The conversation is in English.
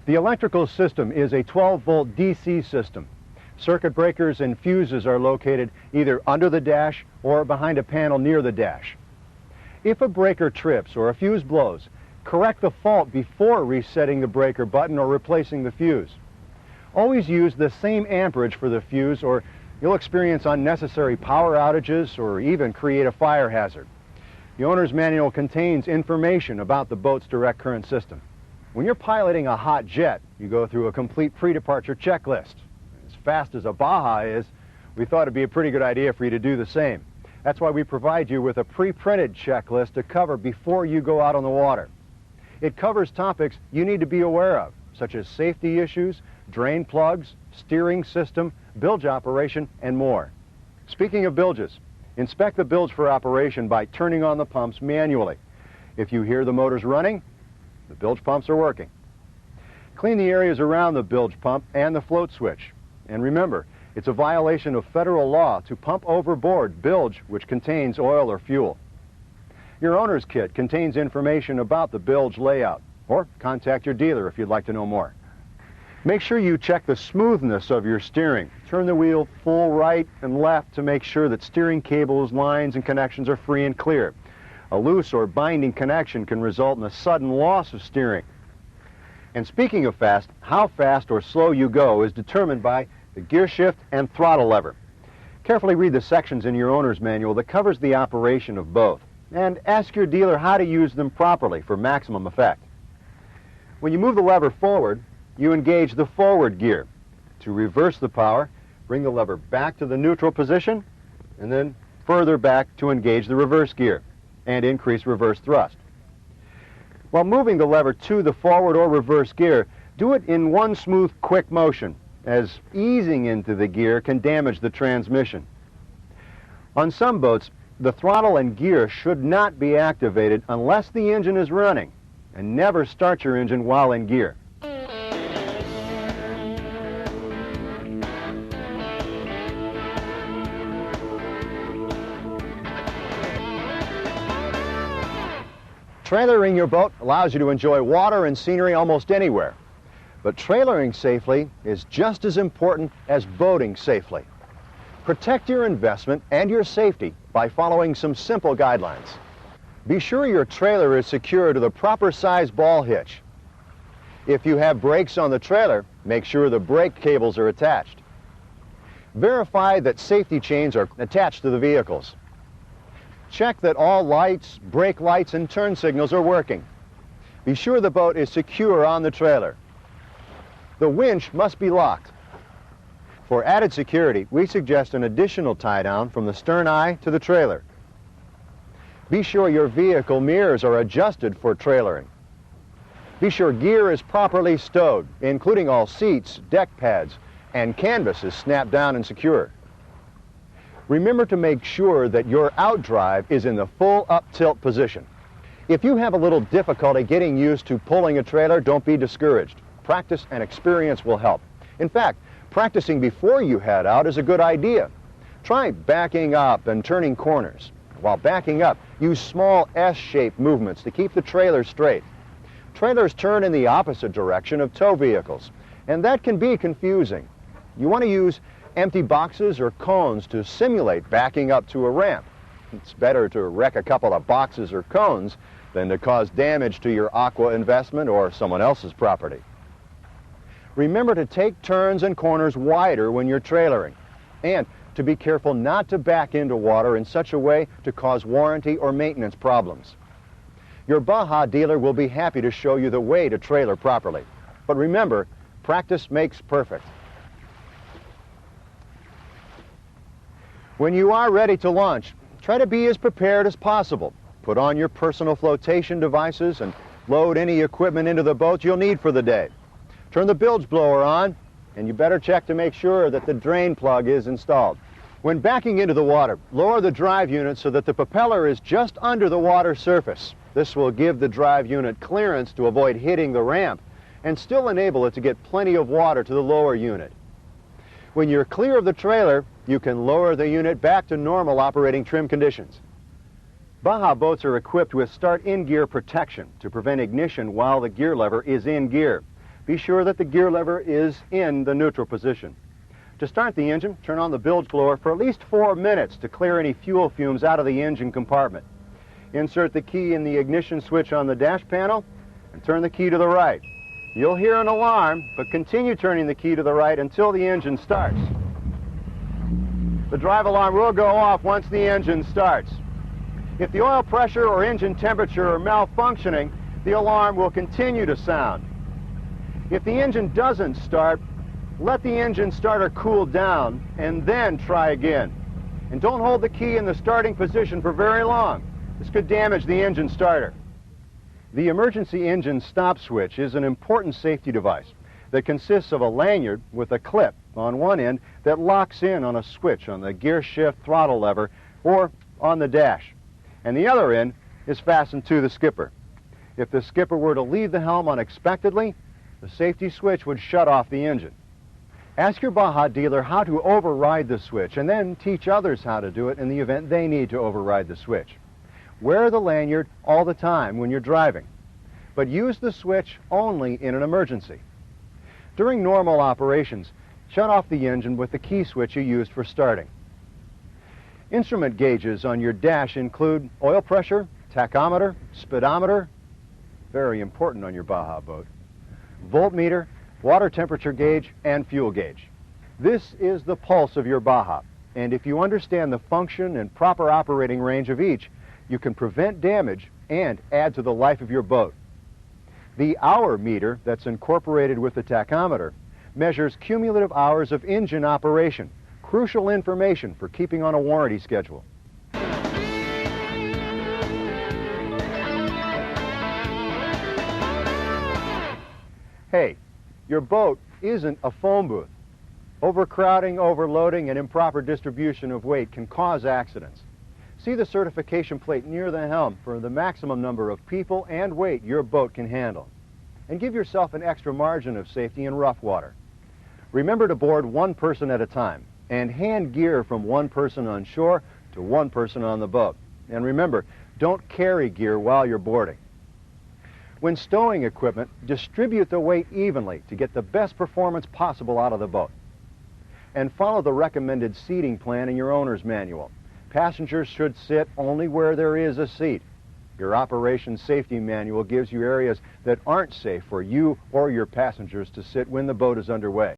The electrical system is a 12-volt DC system. Circuit breakers and fuses are located either under the dash or behind a panel near the dash. If a breaker trips or a fuse blows, correct the fault before resetting the breaker button or replacing the fuse. Always use the same amperage for the fuse or you'll experience unnecessary power outages or even create a fire hazard. The owner's manual contains information about the boat's direct current system. When you're piloting a hot jet, you go through a complete pre-departure checklist. As fast as a Baja is, we thought it'd be a pretty good idea for you to do the same. That's why we provide you with a pre-printed checklist to cover before you go out on the water. It covers topics you need to be aware of, such as safety issues, drain plugs, steering system, bilge operation, and more. Speaking of bilges, inspect the bilge for operation by turning on the pumps manually. If you hear the motors running, the bilge pumps are working. Clean the areas around the bilge pump and the float switch. And remember, it's a violation of federal law to pump overboard bilge which contains oil or fuel. Your owner's kit contains information about the bilge layout, or contact your dealer if you'd like to know more. Make sure you check the smoothness of your steering. Turn the wheel full right and left to make sure that steering cables, lines, and connections are free and clear. A loose or binding connection can result in a sudden loss of steering. And speaking of fast, how fast or slow you go is determined by the gear shift and throttle lever. Carefully read the sections in your owner's manual that covers the operation of both, and ask your dealer how to use them properly for maximum effect. When you move the lever forward, you engage the forward gear. To reverse the power, bring the lever back to the neutral position, and then further back to engage the reverse gear and increase reverse thrust. While moving the lever to the forward or reverse gear, do it in one smooth, quick motion, as easing into the gear can damage the transmission. On some boats, the throttle and gear should not be activated unless the engine is running, and never start your engine while in gear. Trailering your boat allows you to enjoy water and scenery almost anywhere. But trailering safely is just as important as boating safely. Protect your investment and your safety by following some simple guidelines. Be sure your trailer is secured to the proper size ball hitch. If you have brakes on the trailer, make sure the brake cables are attached. Verify that safety chains are attached to the vehicles. Check that all lights, brake lights, and turn signals are working. Be sure the boat is secure on the trailer. The winch must be locked. For added security, we suggest an additional tie-down from the stern eye to the trailer. Be sure your vehicle mirrors are adjusted for trailering. Be sure gear is properly stowed, including all seats, deck pads, and canvas is snapped down and secure. Remember to make sure that your outdrive is in the full up-tilt position. If you have a little difficulty getting used to pulling a trailer, don't be discouraged. Practice and experience will help. In fact, practicing before you head out is a good idea. Try backing up and turning corners. While backing up, use small S-shaped movements to keep the trailer straight. Trailers turn in the opposite direction of tow vehicles, and that can be confusing. You want to use empty boxes or cones to simulate backing up to a ramp. It's better to wreck a couple of boxes or cones than to cause damage to your aqua investment or someone else's property. Remember to take turns and corners wider when you're trailering, and to be careful not to back into water in such a way to cause warranty or maintenance problems. Your Baja dealer will be happy to show you the way to trailer properly. But remember, practice makes perfect. When you are ready to launch, try to be as prepared as possible. Put on your personal flotation devices and load any equipment into the boat you'll need for the day. Turn the bilge blower on, and you better check to make sure that the drain plug is installed. When backing into the water, lower the drive unit so that the propeller is just under the water surface. This will give the drive unit clearance to avoid hitting the ramp and still enable it to get plenty of water to the lower unit. When you're clear of the trailer, you can lower the unit back to normal operating trim conditions. Baja boats are equipped with start-in-gear protection to prevent ignition while the gear lever is in gear. be sure that the gear lever is in the neutral position. To start the engine, turn on the bilge blower for at least 4 minutes to clear any fuel fumes out of the engine compartment. Insert the key in the ignition switch on the dash panel and turn the key to the right. You'll hear an alarm, but continue turning the key to the right until the engine starts. The drive alarm will go off once the engine starts. If the oil pressure or engine temperature are malfunctioning, the alarm will continue to sound. If the engine doesn't start, let the engine starter cool down and then try again. And don't hold the key in the starting position for very long. This could damage the engine starter. The emergency engine stop switch is an important safety device that consists of a lanyard with a clip on one end that locks in on a switch on the gear shift throttle lever or on the dash. And the other end is fastened to the skipper. If the skipper were to leave the helm unexpectedly, the safety switch would shut off the engine. Ask your Baja dealer how to override the switch and then teach others how to do it in the event they need to override the switch. Wear the lanyard all the time when you're driving, but use the switch only in an emergency. During normal operations, shut off the engine with the key switch you used for starting. Instrument gauges on your dash include oil pressure, tachometer, speedometer, very important on your Baja boat, voltmeter, water temperature gauge, and fuel gauge. This is the pulse of your Baja, and if you understand the function and proper operating range of each, you can prevent damage and add to the life of your boat. The hour meter that's incorporated with the tachometer measures cumulative hours of engine operation, crucial information for keeping on a warranty schedule. Hey, your boat isn't a phone booth. Overcrowding, overloading, and improper distribution of weight can cause accidents. See the certification plate near the helm for the maximum number of people and weight your boat can handle. And give yourself an extra margin of safety in rough water. Remember to board one person at a time and hand gear from one person on shore to one person on the boat. And remember, don't carry gear while you're boarding. When stowing equipment, distribute the weight evenly to get the best performance possible out of the boat. And follow the recommended seating plan in your owner's manual. Passengers should sit only where there is a seat. Your operation safety manual gives you areas that aren't safe for you or your passengers to sit when the boat is underway.